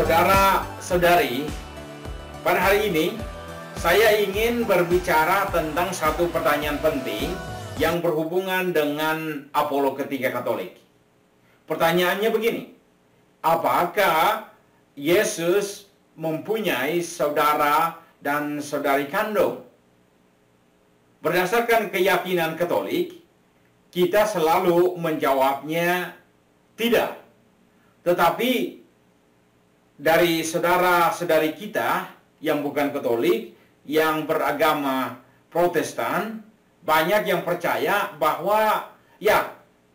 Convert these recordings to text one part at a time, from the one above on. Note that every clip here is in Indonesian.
Saudara-saudari, pada hari ini saya ingin berbicara tentang satu pertanyaan penting yang berhubungan dengan apologetika Katolik. Pertanyaannya begini, apakah Yesus mempunyai saudara dan saudari kandung? Berdasarkan keyakinan Katolik, kita selalu menjawabnya tidak. Tetapi dari saudara-saudari kita yang bukan Katolik, yang beragama Protestan, banyak yang percaya bahwa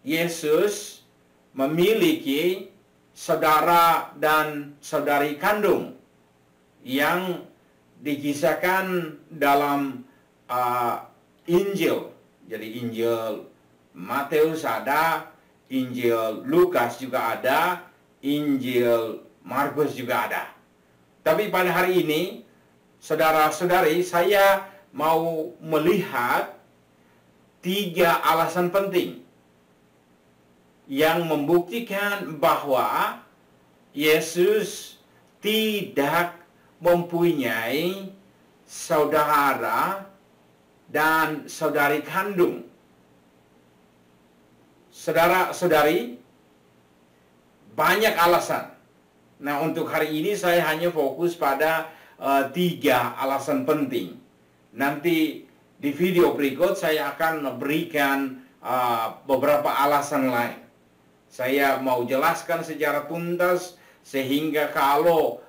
Yesus memiliki saudara dan saudari kandung yang dikisahkan dalam Injil. Jadi Injil Matius ada, Injil Lukas juga ada, Injil Markus juga ada. Tapi pada hari ini, saudara-saudari, saya mau melihat 3 alasan penting yang membuktikan bahwa Yesus tidak mempunyai saudara dan saudari kandung. Saudara-saudari, banyak alasan. Nah, untuk hari ini saya hanya fokus pada 3 alasan penting. Nanti di video berikut saya akan berikan beberapa alasan lain. Saya mau jelaskan secara tuntas sehingga kalau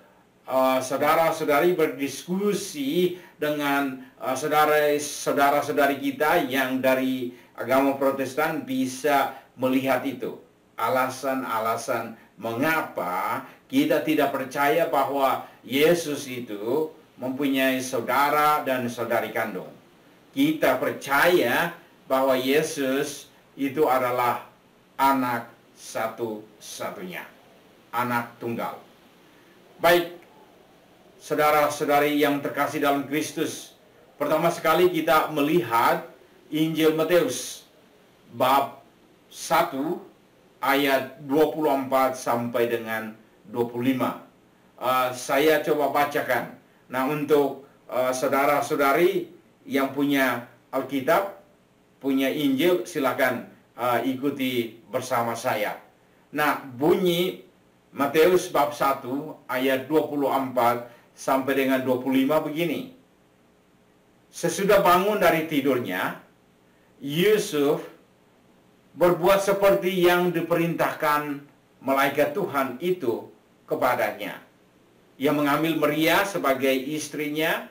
saudara-saudari berdiskusi dengan saudara-saudari kita yang dari agama Protestan bisa melihat itu. Alasan-alasan mengapa kita tidak percaya bahwa Yesus itu mempunyai saudara dan saudari kandung. Kita percaya bahwa Yesus itu adalah anak satu-satunya, anak tunggal. Baik, saudara-saudari yang terkasih dalam Kristus, pertama sekali kita melihat Injil Matius bab 1 ayat 24 sampai dengan 25. Saya coba bacakan. Nah, untuk saudara-saudari yang punya Alkitab, punya Injil, silakan ikuti bersama saya. Nah, bunyi Matius bab 1 ayat 24 sampai dengan 25 begini. Sesudah bangun dari tidurnya, Yusuf berbuat seperti yang diperintahkan malaikat Tuhan itu kepadanya. Ia mengambil Maria sebagai istrinya,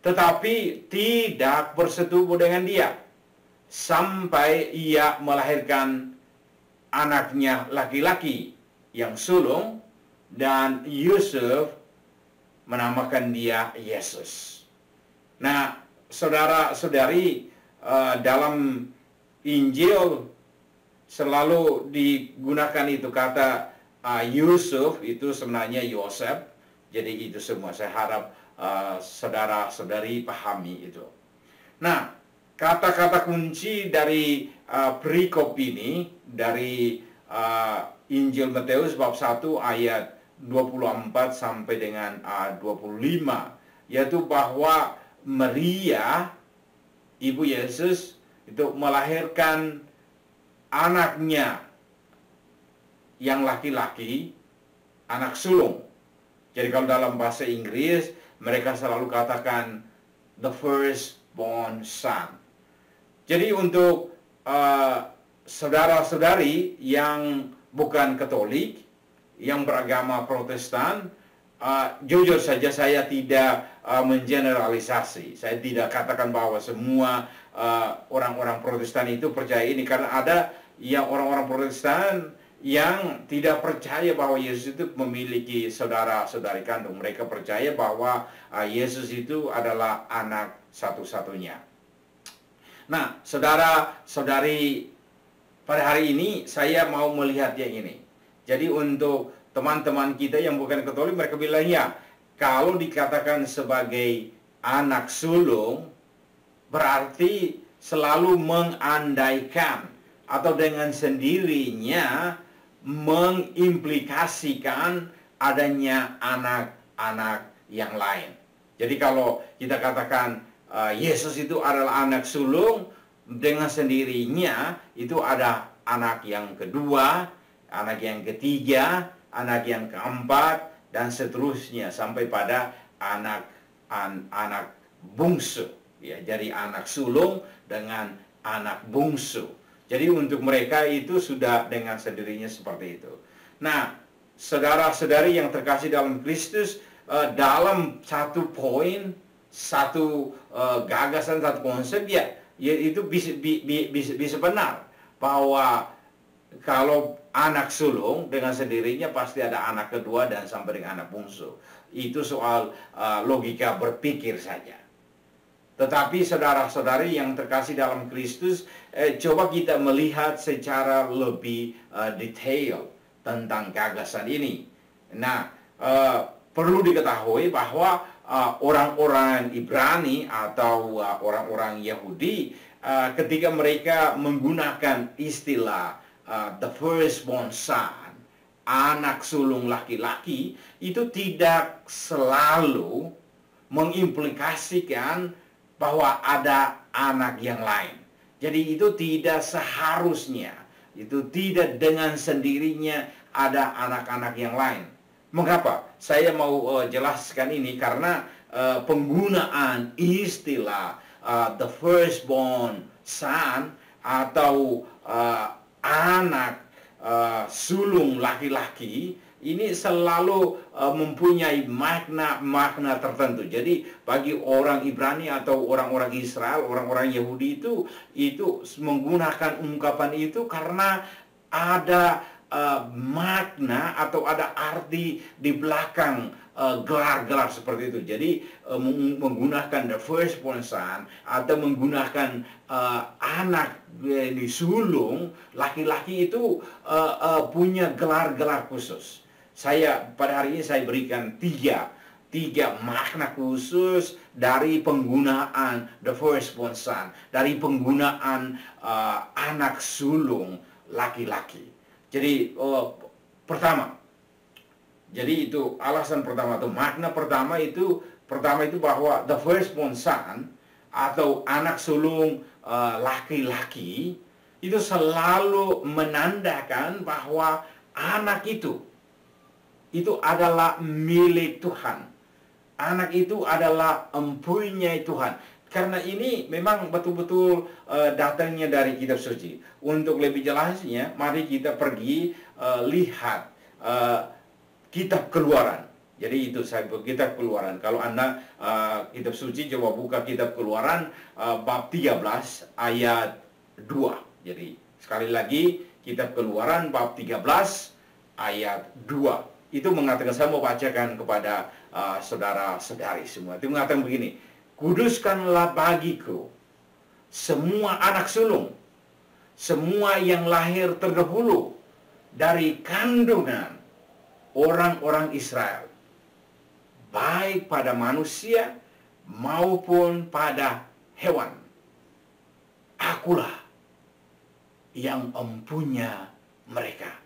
tetapi tidak bersetubuh dengan dia, sampai ia melahirkan anaknya laki-laki yang sulung, dan Yusuf menamakan dia Yesus. Nah, saudara-saudari, dalam Injil selalu digunakan itu kata Yusuf, itu sebenarnya Yosef. Jadi itu semua saya harap saudara-saudari pahami itu. Nah, kata-kata kunci dari perikop ini dari Injil Matius bab 1 ayat 24 sampai dengan 25, yaitu bahwa Maria, ibu Yesus, itu melahirkan anaknya yang laki-laki, anak sulung. Jadi kalau dalam bahasa Inggris, mereka selalu katakan the firstborn son. Jadi untuk saudara-saudari yang bukan Katolik, yang beragama Protestan, jujur saja saya tidak mengeneralisasi. Saya tidak katakan bahwa semua orang-orang Protestan itu percaya ini, karena ada yang orang-orang Protestan yang tidak percaya bahwa Yesus itu memiliki saudara-saudari kandung. Mereka percaya bahwa Yesus itu adalah anak satu-satunya. Nah, saudara-saudari, pada hari ini saya mau melihat yang ini. Jadi untuk teman-teman kita yang bukan Katolik, mereka bilang kalau dikatakan sebagai anak sulung, berarti selalu mengandaikan atau dengan sendirinya mengimplikasikan adanya anak-anak yang lain. Jadi kalau kita katakan Yesus itu adalah anak sulung, dengan sendirinya itu ada anak yang kedua, anak yang ketiga, anak yang keempat, dan seterusnya sampai pada anak bungsu. Ya, jadi anak sulung dengan anak bungsu. Jadi untuk mereka itu sudah dengan sendirinya seperti itu. Nah, saudara-saudari yang terkasih dalam Kristus, dalam satu poin, satu gagasan, satu konsep, ya itu bisa benar bahwa kalau anak sulung dengan sendirinya pasti ada anak kedua dan sampai dengan anak bungsu. Itu soal logika berpikir saja. Tetapi saudara-saudari yang terkasih dalam Kristus, coba kita melihat secara lebih detail tentang gagasan ini. Nah, perlu diketahui bahwa orang-orang Ibrani atau orang-orang Yahudi, ketika mereka menggunakan istilah the firstborn son, anak sulung laki-laki, itu tidak selalu mengimplikasikan bahwa ada anak yang lain. Jadi itu tidak seharusnya, itu tidak dengan sendirinya ada anak-anak yang lain. Mengapa? Saya mau jelaskan ini karena penggunaan istilah the firstborn son atau anak sulung laki-laki ini selalu mempunyai makna tertentu. Jadi bagi orang Ibrani atau orang-orang Israel, orang-orang Yahudi itu menggunakan ungkapan itu karena ada makna atau ada arti di belakang gelar-gelar seperti itu. Jadi menggunakan the firstborn son atau menggunakan anak sulung laki-laki itu punya gelar-gelar khusus. Pada hari ini saya berikan tiga makna khusus dari penggunaan the firstborn son, dari penggunaan anak sulung laki-laki. Jadi pertama, jadi itu alasan pertama atau makna pertama itu bahwa the firstborn son atau anak sulung laki-laki itu selalu menandakan bahwa anak itu adalah milik Tuhan. Anak itu adalah empunya Tuhan. Karena ini memang betul-betul datangnya dari kitab suci. Untuk lebih jelasnya, mari kita pergi lihat kitab Keluaran. Jadi itu kitab Keluaran. Kalau Anda kitab suci, coba buka kitab Keluaran bab 13 ayat 2. Jadi sekali lagi kitab Keluaran bab 13 ayat 2. Itu mengatakan, saya mau bacakan kepada saudara-saudari semua. Itu mengatakan begini: kuduskanlah bagiku semua anak sulung, semua yang lahir terdahulu dari kandungan orang-orang Israel, baik pada manusia maupun pada hewan. Akulah yang empunya mereka.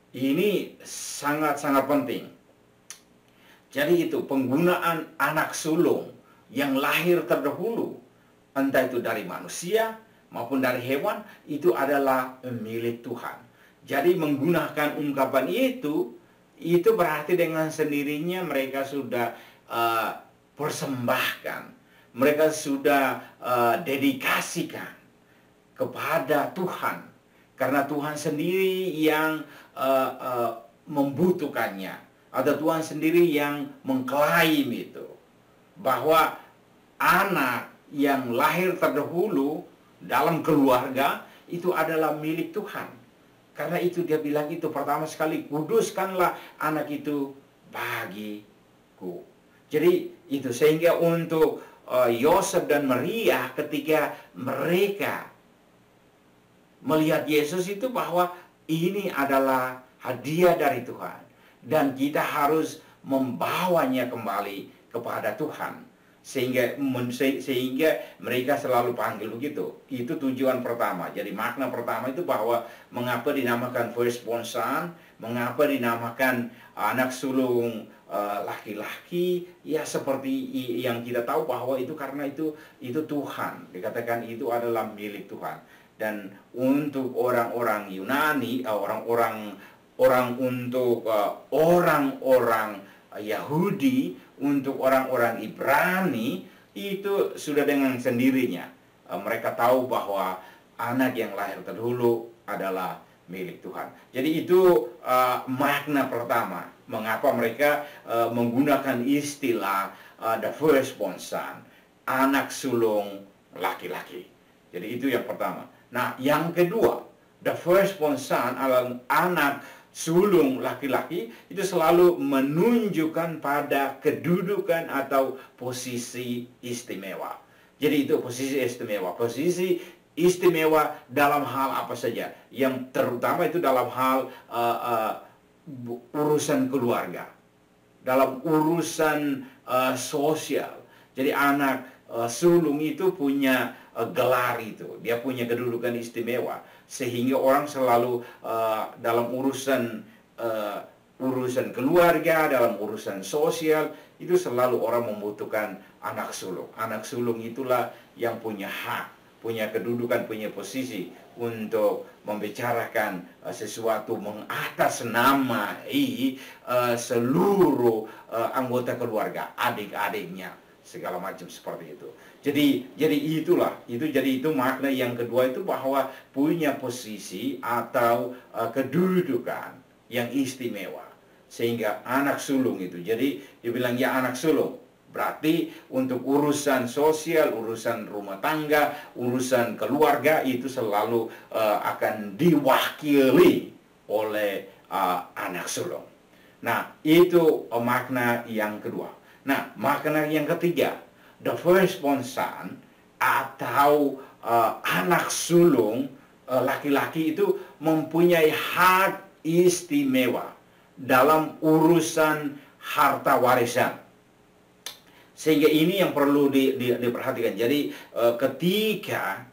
Ini sangat-sangat penting. Jadi itu penggunaan anak sulung yang lahir terdahulu, entah itu dari manusia maupun dari hewan, itu adalah milik Tuhan. Jadi menggunakan ungkapan itu berarti dengan sendirinya mereka sudah persembahkan, mereka sudah dedikasikan kepada Tuhan, karena Tuhan sendiri yang membutuhkannya. Ada Tuhan sendiri yang mengklaim itu, bahwa anak yang lahir terdahulu dalam keluarga itu adalah milik Tuhan. Karena itu dia bilang itu pertama sekali, kuduskanlah anak itu bagiku. Jadi itu sehingga untuk Yosef dan Maria ketika mereka melihat Yesus itu bahwa ini adalah hadiah dari Tuhan. Dan kita harus membawanya kembali kepada Tuhan. sehingga mereka selalu panggil begitu. Itu tujuan pertama. Jadi makna pertama itu bahwa mengapa dinamakan firstborn son, mengapa dinamakan anak sulung laki-laki, ya seperti yang kita tahu bahwa itu karena itu Tuhan. Dikatakan itu adalah milik Tuhan. Dan untuk orang-orang Yunani, orang-orang Yahudi, untuk orang-orang Ibrani, itu sudah dengan sendirinya. Mereka tahu bahwa anak yang lahir terdahulu adalah milik Tuhan. Jadi itu makna pertama, mengapa mereka menggunakan istilah the firstborn son, anak sulung laki-laki. Jadi itu yang pertama. Nah, yang kedua, the firstborn son adalah anak sulung laki-laki, itu selalu menunjukkan pada kedudukan atau posisi istimewa. Jadi itu posisi istimewa. Posisi istimewa dalam hal apa saja. Yang terutama itu dalam hal urusan keluarga, dalam urusan sosial. Jadi anak sulung itu punya gelar itu, dia punya kedudukan istimewa, sehingga orang selalu dalam urusan keluarga, dalam urusan sosial, itu selalu orang membutuhkan anak sulung. Anak sulung itulah yang punya hak, punya kedudukan, punya posisi untuk membicarakan sesuatu mengatasnamai seluruh anggota keluarga, adik-adiknya, segala macam seperti itu. Jadi itu makna yang kedua itu, bahwa punya posisi atau kedudukan yang istimewa, sehingga anak sulung itu. Jadi dibilang ya anak sulung, berarti untuk urusan sosial, urusan rumah tangga, urusan keluarga itu selalu akan diwakili oleh anak sulung. Nah, itu makna yang kedua. Nah, makna yang ketiga, the firstborn son atau anak sulung laki-laki itu mempunyai hak istimewa dalam urusan harta warisan. Sehingga ini yang perlu diperhatikan. Jadi ketika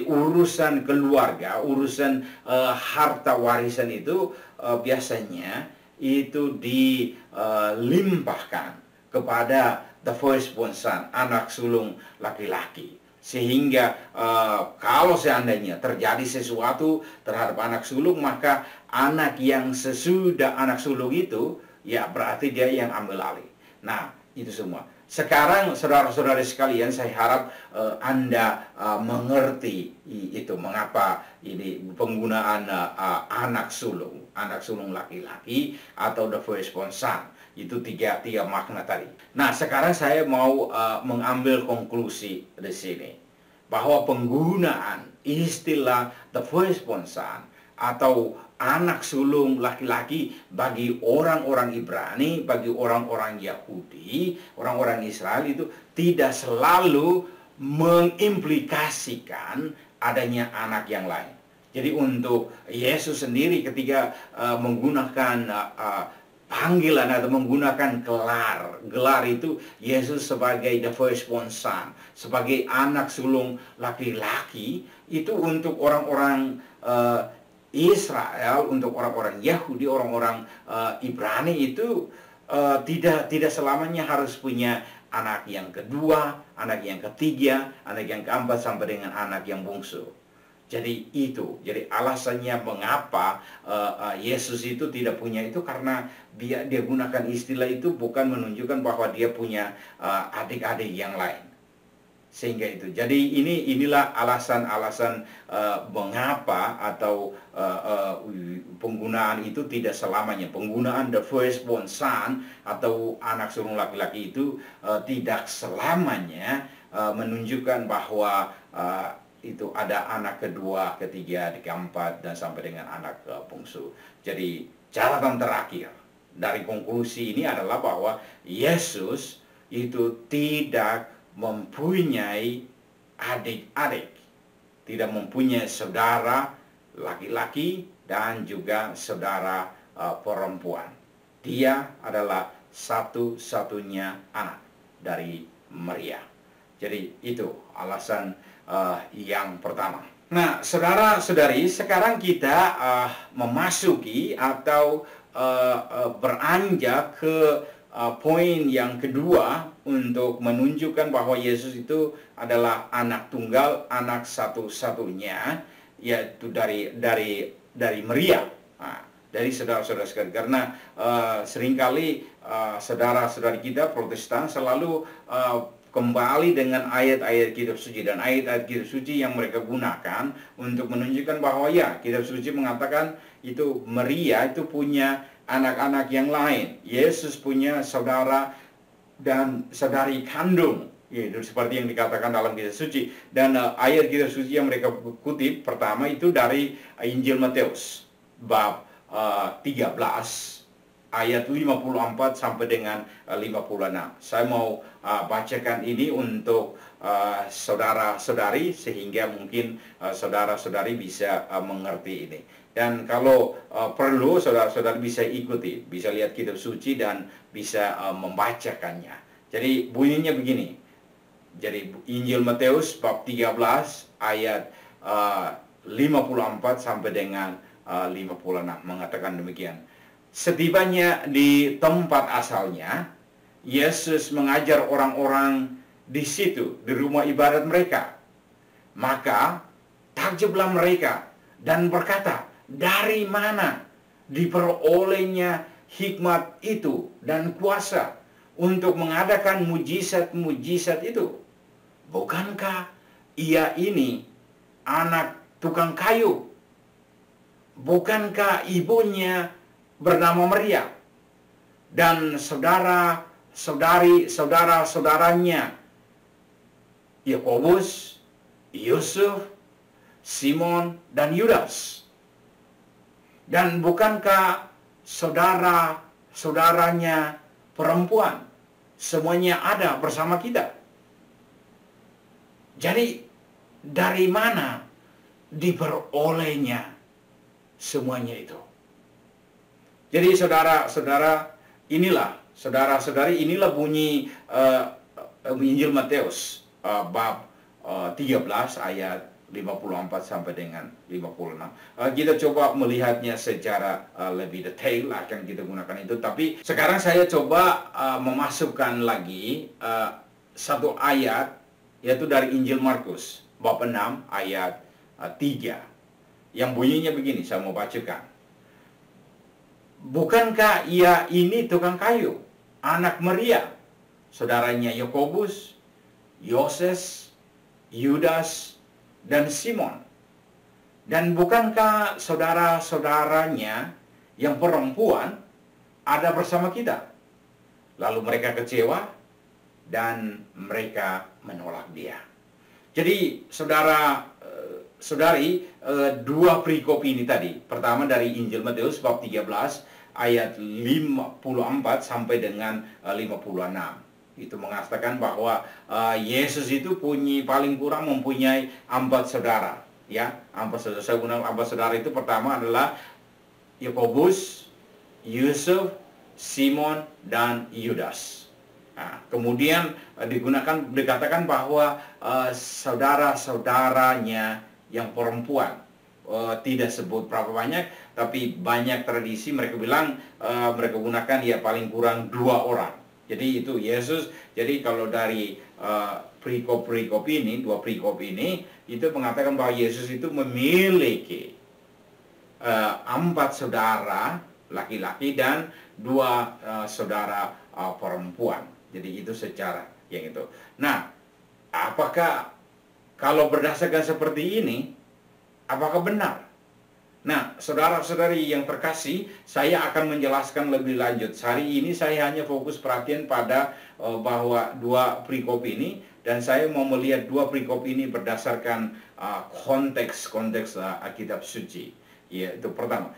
urusan keluarga, urusan harta warisan itu biasanya itu dilimpahkan kepada the firstborn son, anak sulung laki-laki. Sehingga kalau seandainya terjadi sesuatu terhadap anak sulung, maka anak yang sesudah anak sulung itu, ya berarti dia yang ambil alih. Nah, itu semua. Sekarang saudara-saudara sekalian, saya harap Anda mengerti itu mengapa ini penggunaan anak sulung laki-laki atau the firstborn son. Itu tiga makna tadi. Nah, sekarang saya mau mengambil konklusi di sini, bahwa penggunaan istilah the firstborn son atau anak sulung laki-laki bagi orang-orang Ibrani, bagi orang-orang Yahudi, orang-orang Israel itu tidak selalu mengimplikasikan adanya anak yang lain. Jadi untuk Yesus sendiri ketika menggunakan panggilan atau menggunakan gelar itu, Yesus sebagai the firstborn son, sebagai anak sulung laki-laki, itu untuk orang-orang Israel, untuk orang-orang Yahudi, orang-orang Ibrani itu tidak selamanya harus punya anak yang kedua, anak yang ketiga, anak yang keempat sampai dengan anak yang bungsu. Jadi alasannya mengapa Yesus itu tidak punya itu, karena dia gunakan istilah itu bukan menunjukkan bahwa dia punya adik-adik yang lain. Sehingga itu. Jadi inilah alasan-alasan mengapa atau penggunaan itu tidak selamanya. Penggunaan the firstborn son atau anak sulung laki-laki itu tidak selamanya menunjukkan bahwa itu ada anak kedua, ketiga, keempat, dan sampai dengan anak bungsu. Jadi catatan terakhir dari konklusi ini adalah bahwa Yesus itu tidak mempunyai adik-adik, tidak mempunyai saudara laki-laki dan juga saudara perempuan. Dia adalah satu-satunya anak dari Maria. Jadi itu alasan yang pertama. Nah, saudara-saudari, sekarang kita memasuki atau beranjak ke poin yang kedua untuk menunjukkan bahwa Yesus itu adalah anak tunggal, anak satu-satunya, yaitu dari Maria, dari saudara-saudara sekalian. Karena seringkali saudara-saudari kita Protestan selalu kembali dengan ayat-ayat kitab suci, dan ayat-ayat kitab suci yang mereka gunakan untuk menunjukkan bahwa ya, kitab suci mengatakan itu Maria itu punya anak-anak yang lain. Yesus punya saudara dan saudari kandung, yaitu seperti yang dikatakan dalam kitab suci. Dan ayat kitab suci yang mereka kutip pertama itu dari Injil Matius bab 13 ayat 54 sampai dengan 56. Saya mau bacakan ini untuk saudara-saudari sehingga mungkin saudara-saudari bisa mengerti ini. Dan kalau perlu saudara-saudari bisa ikuti, bisa lihat kitab suci dan bisa membacakannya. Jadi bunyinya begini. Jadi Injil Matius bab 13 ayat 54 sampai dengan 56 mengatakan demikian. Setibanya di tempat asalnya, Yesus mengajar orang-orang di situ, di rumah ibadat mereka. Maka takjublah mereka dan berkata, dari mana diperolehnya hikmat itu dan kuasa untuk mengadakan mujizat-mujizat itu? Bukankah ia ini anak tukang kayu? Bukankah ibunya bernama Maria? Dan saudara-saudaranya Yakobus, Yusuf, Simon, dan Yudas. Dan bukankah saudara-saudaranya perempuan semuanya ada bersama kita? Jadi dari mana diperolehnya semuanya itu? Jadi saudara-saudari inilah bunyi Injil Matius bab 13 ayat 54 sampai dengan 56. Kita coba melihatnya secara lebih detail, akan kita gunakan itu. Tapi sekarang saya coba memasukkan lagi satu ayat, yaitu dari Injil Markus bab 6 ayat 3, yang bunyinya begini, saya mau bacakan. Bukankah ia ini tukang kayu, anak Maria, saudaranya Yakobus, Yoses, Yudas, dan Simon? Dan bukankah saudara-saudaranya yang perempuan ada bersama kita? Lalu mereka kecewa dan mereka menolak dia. Jadi saudari, dua perikop ini tadi, pertama dari Injil Matius bab 13 ayat 54 sampai dengan 56. Itu mengatakan bahwa Yesus itu paling kurang mempunyai 4 saudara, ya. 4 saudara. Saya gunakan 4 saudara itu, pertama adalah Yakobus, Yusuf, Simon, dan Yudas. Nah, kemudian dikatakan bahwa saudara-saudaranya yang perempuan, tidak sebut berapa banyak, tapi banyak tradisi mereka bilang mereka gunakan ya paling kurang 2 orang. Jadi itu Yesus. Jadi kalau dari perikop-perikop ini, 2 perikop ini, itu mengatakan bahwa Yesus itu memiliki 4 saudara laki-laki dan 2 saudara perempuan. Jadi itu secara yang itu. Nah, apakah kalau berdasarkan seperti ini, apakah benar? Nah, saudara-saudari yang terkasih, saya akan menjelaskan lebih lanjut. Hari ini saya hanya fokus perhatian pada bahwa 2 perikop ini, dan saya mau melihat 2 perikop ini berdasarkan konteks kitab suci. Yaitu pertama,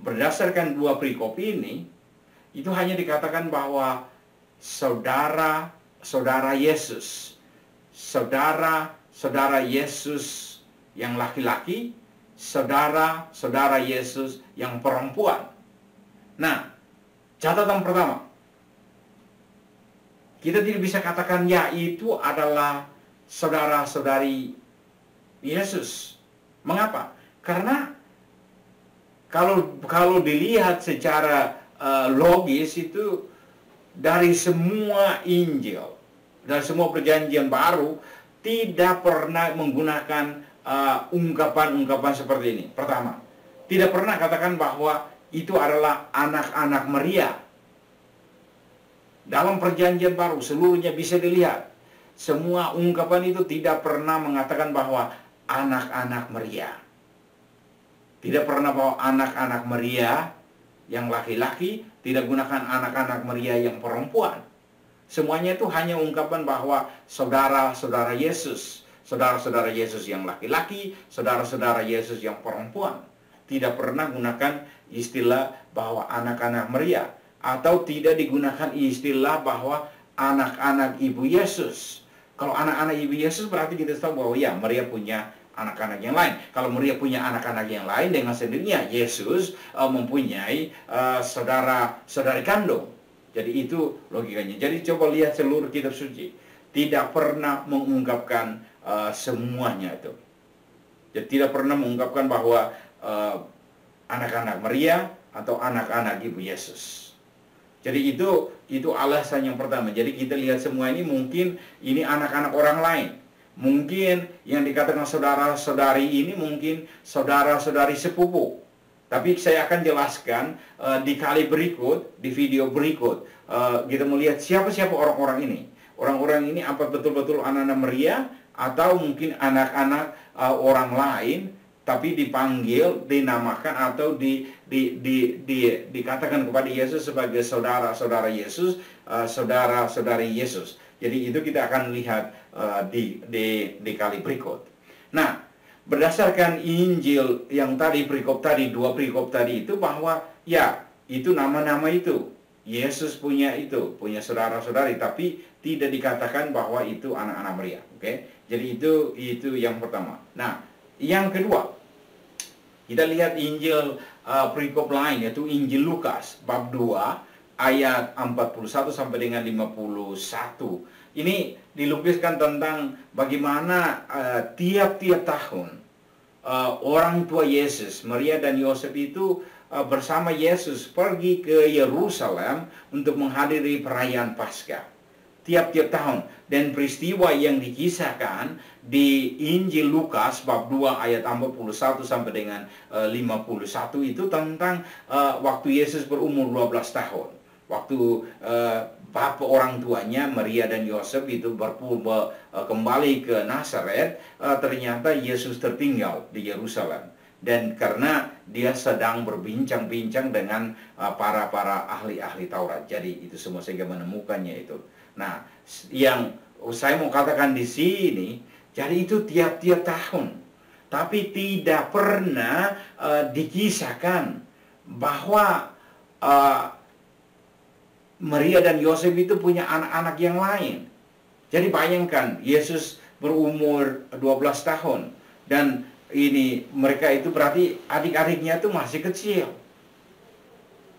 berdasarkan 2 perikop ini, itu hanya dikatakan bahwa saudara Yesus, saudara Yesus yang laki-laki, saudara Yesus yang perempuan. Nah, catatan pertama, kita tidak bisa katakan ya itu adalah saudara-saudari Yesus. Mengapa? Karena kalau dilihat secara logis itu dari semua Injil, dari semua perjanjian baru tidak pernah menggunakan ungkapan-ungkapan seperti ini. Pertama, tidak pernah katakan bahwa itu adalah anak-anak Maria. Dalam perjanjian baru seluruhnya bisa dilihat. Semua ungkapan itu tidak pernah mengatakan bahwa anak-anak Maria. Tidak pernah bahwa anak-anak Maria yang laki-laki, tidak gunakan anak-anak Maria yang perempuan. Semuanya itu hanya ungkapan bahwa saudara-saudara Yesus. Saudara-saudara Yesus yang laki-laki, saudara-saudara Yesus yang perempuan. Tidak pernah gunakan istilah bahwa anak-anak Maria. Atau tidak digunakan istilah bahwa anak-anak ibu Yesus. Kalau anak-anak ibu Yesus berarti kita tahu bahwa ya Maria punya anak-anak yang lain. Kalau Maria punya anak-anak yang lain, dengan sendirinya Yesus mempunyai saudara-saudari kandung. Jadi itu logikanya. Jadi coba lihat seluruh kitab suci. Tidak pernah mengungkapkan semuanya itu. Jadi tidak pernah mengungkapkan bahwa anak-anak Maria atau anak-anak ibu Yesus. Jadi itu alasan yang pertama. Jadi kita lihat semua ini mungkin ini anak-anak orang lain. Mungkin yang dikatakan saudara-saudari ini mungkin saudara-saudari sepupu. Tapi saya akan jelaskan di kali berikut, di video berikut. Kita melihat siapa-siapa orang-orang ini. Orang-orang ini apa betul-betul anak-anak Maria atau mungkin anak-anak orang lain, tapi dipanggil, dinamakan atau dikatakan kepada Yesus sebagai saudara-saudara Yesus, saudara-saudari Yesus. Jadi itu kita akan lihat di kali berikut. Nah, berdasarkan Injil yang tadi, perikop tadi, 2 perikop tadi itu bahwa ya itu nama-nama itu. Yesus punya punya saudara-saudari, tapi tidak dikatakan bahwa itu anak-anak Maria. Oke? Jadi itu yang pertama. Nah, yang kedua, kita lihat Injil perikop lain, yaitu Injil Lukas bab 2 ayat 41 sampai dengan 51. Ini dilukiskan tentang bagaimana tiap-tiap tahun orang tua Yesus, Maria dan Yosef itu bersama Yesus pergi ke Yerusalem untuk menghadiri perayaan Paskah. Tiap-tiap tahun. Dan peristiwa yang dikisahkan di Injil Lukas bab 2 ayat 41 sampai dengan 51 itu tentang waktu Yesus berumur 12 tahun. Waktu bapak orang tuanya Maria dan Yosef itu kembali ke Nazaret, ternyata Yesus tertinggal di Yerusalem. Dan karena dia sedang berbincang-bincang dengan para ahli-ahli Taurat. Jadi itu semua sehingga menemukannya itu. Nah, yang saya mau katakan di sini, jadi itu tiap-tiap tahun. Tapi tidak pernah dikisahkan bahwa Maria dan Yosef itu punya anak-anak yang lain. Jadi bayangkan, Yesus berumur 12 tahun. Dan ini mereka itu berarti adik-adiknya itu masih kecil.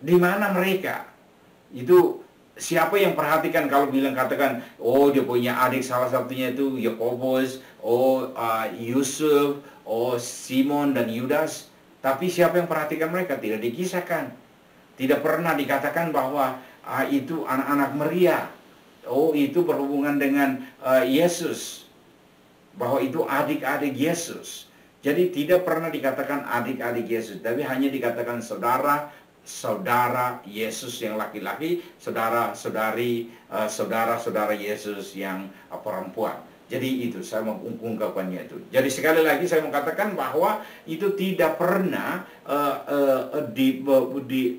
Di mana mereka? Itu siapa yang perhatikan kalau katakan, oh dia punya adik salah satunya itu Yakobus, Yusuf, Simon dan Yudas. Tapi siapa yang perhatikan mereka? Tidak dikisahkan. Tidak pernah dikatakan bahwa itu anak-anak Maria. Oh itu berhubungan dengan Yesus. Bahwa itu adik-adik Yesus. Jadi tidak pernah dikatakan adik-adik Yesus, tapi hanya dikatakan saudara Yesus yang laki-laki, saudara-saudara Yesus yang perempuan. Jadi itu saya mau ungkapannya itu. Jadi sekali lagi saya mau katakan bahwa itu tidak pernah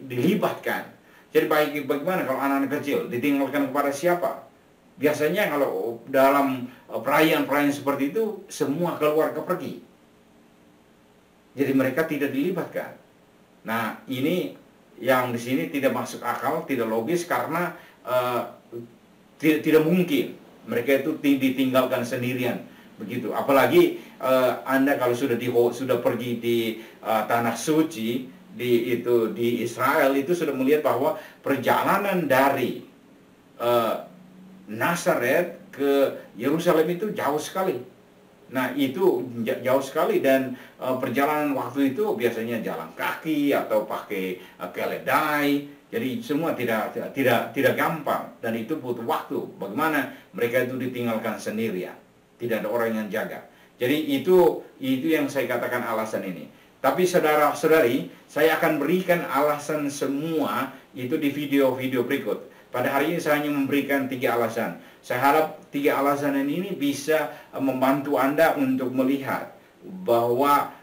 dilibatkan. Jadi bagaimana kalau anak-anak kecil ditinggalkan kepada siapa? Biasanya kalau dalam perayaan-perayaan seperti itu semua keluarga pergi. Jadi mereka tidak dilibatkan. Nah, ini yang di sini tidak masuk akal, tidak logis karena tidak mungkin mereka itu ditinggalkan sendirian begitu. Apalagi Anda kalau sudah pergi di tanah suci di Israel itu sudah melihat bahwa perjalanan dari Nazaret ke Yerusalem itu jauh sekali. Nah, itu jauh sekali, dan perjalanan waktu itu biasanya jalan kaki atau pakai keledai. Jadi semua tidak gampang, dan itu butuh waktu. Bagaimana mereka itu ditinggalkan sendirian, tidak ada orang yang jaga. Jadi itu yang saya katakan alasan ini. Tapi saudara-saudari, saya akan berikan alasan semua itu di video-video berikut. Pada hari ini saya hanya memberikan 3 alasan. Saya harap 3 alasan ini bisa membantu Anda untuk melihat bahwa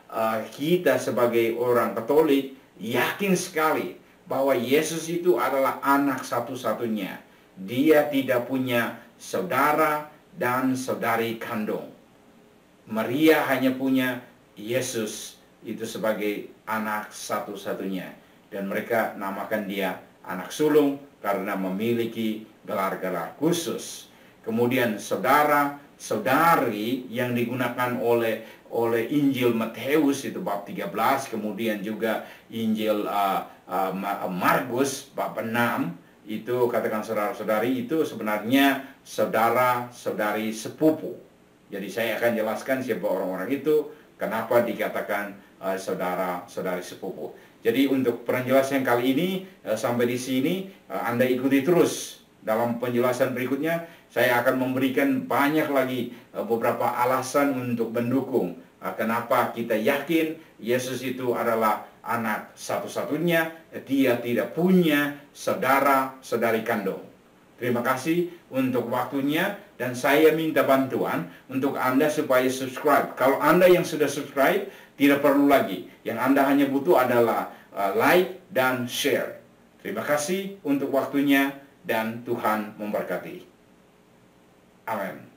kita sebagai orang Katolik yakin sekali bahwa Yesus itu adalah anak satu-satunya. Dia tidak punya saudara dan saudari kandung. Maria hanya punya Yesus itu sebagai anak satu-satunya, dan mereka namakan dia anak sulung karena memiliki gelar-gelar khusus. Kemudian saudara-saudari yang digunakan oleh Injil Matius itu bab 13, kemudian juga Injil Markus bab 6, itu katakan saudara-saudari itu sebenarnya saudara-saudari sepupu. Jadi saya akan jelaskan siapa orang-orang itu, kenapa dikatakan saudara-saudari sepupu. Jadi untuk penjelasan kali ini sampai di sini, Anda ikuti terus dalam penjelasan berikutnya. Saya akan memberikan banyak lagi beberapa alasan untuk mendukung kenapa kita yakin Yesus itu adalah anak satu-satunya. Dia tidak punya saudara-saudari kandung. Terima kasih untuk waktunya, dan saya minta bantuan untuk Anda supaya subscribe. Kalau Anda yang sudah subscribe, tidak perlu lagi. Yang Anda hanya butuh adalah like dan share. Terima kasih untuk waktunya, dan Tuhan memberkati. Amin.